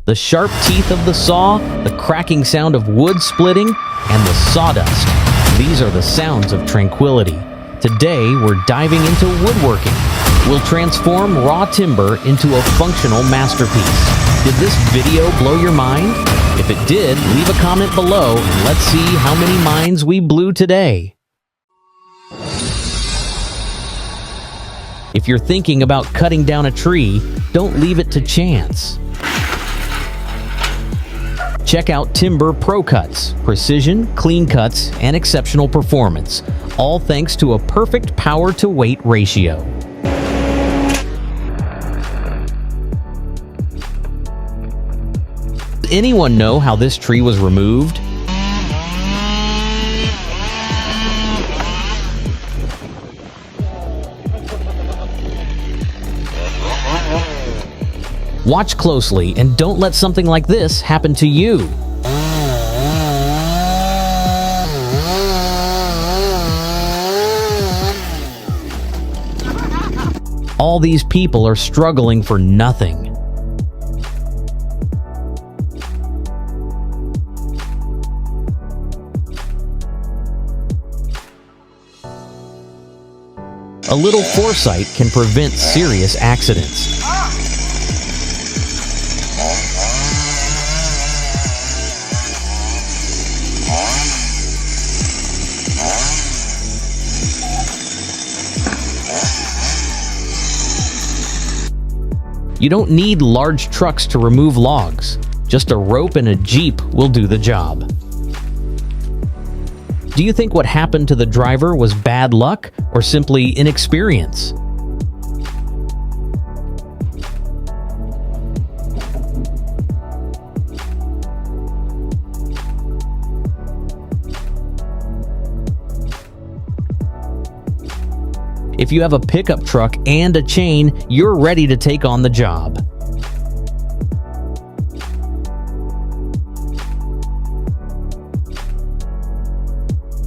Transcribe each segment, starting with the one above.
The sharp teeth of the saw, the cracking sound of wood splitting, and the sawdust. These are the sounds of tranquility. Today, we're diving into woodworking. We'll transform raw timber into a functional masterpiece. Did this video blow your mind? If it did, leave a comment below and let's see how many minds we blew today. If you're thinking about cutting down a tree, don't leave it to chance. Check out Timber Pro Cuts, precision, clean cuts, and exceptional performance, all thanks to a perfect power-to-weight ratio. Does anyone know how this tree was removed? Watch closely and don't let something like this happen to you. All these people are struggling for nothing. A little foresight can prevent serious accidents. You don't need large trucks to remove logs. Just a rope and a Jeep will do the job. Do you think what happened to the driver was bad luck or simply inexperience? If you have a pickup truck and a chain, you're ready to take on the job.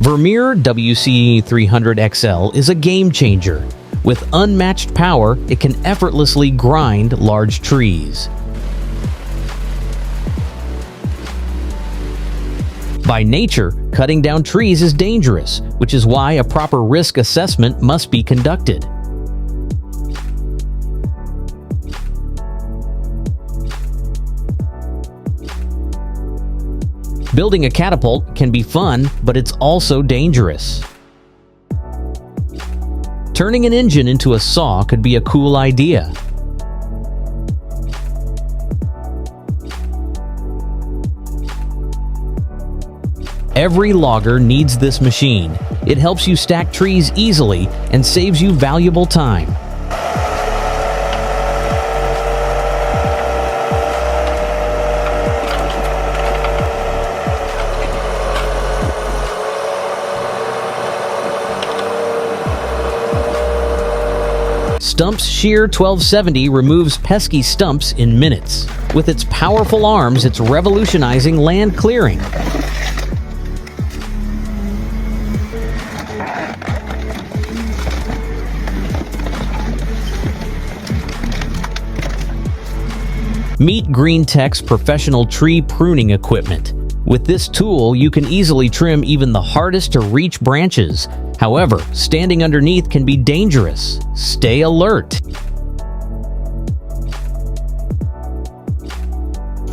Vermeer WC300XL is a game changer. With unmatched power, it can effortlessly grind large trees. By nature, cutting down trees is dangerous, which is why a proper risk assessment must be conducted. Building a catapult can be fun, but it's also dangerous. Turning an engine into a saw could be a cool idea. Every logger needs this machine. It helps you stack trees easily and saves you valuable time. Stump's Shear 1270 removes pesky stumps in minutes. With its powerful arms, it's revolutionizing land clearing. Meet GreenTech's professional tree pruning equipment. With this tool, you can easily trim even the hardest to reach branches. However, standing underneath can be dangerous. Stay alert.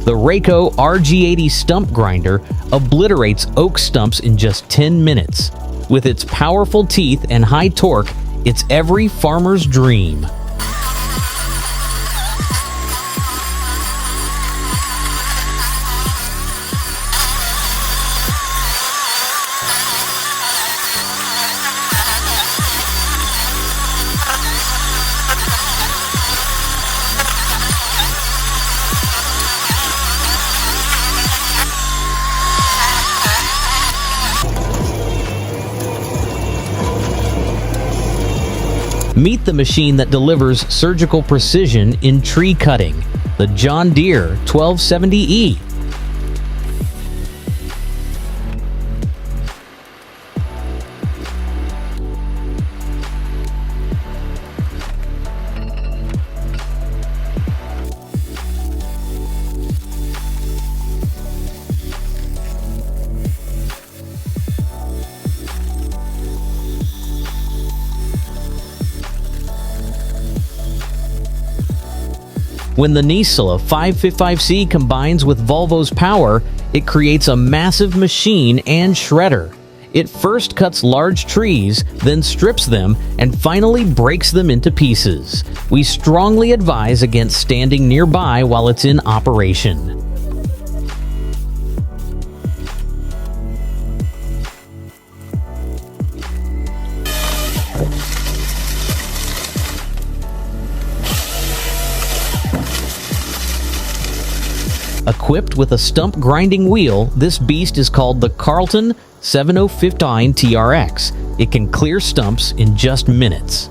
The Rayco RG80 stump grinder obliterates oak stumps in just 10 minutes. With its powerful teeth and high torque, it's every farmer's dream. Meet the machine that delivers surgical precision in tree cutting, the John Deere 1270E. When the Nissan 555C combines with Volvo's power, it creates a massive machine and shredder. It first cuts large trees, then strips them, and finally breaks them into pieces. We strongly advise against standing nearby while it's in operation. Equipped with a stump grinding wheel, this beast is called the Carlton 7015 TRX. It can clear stumps in just minutes.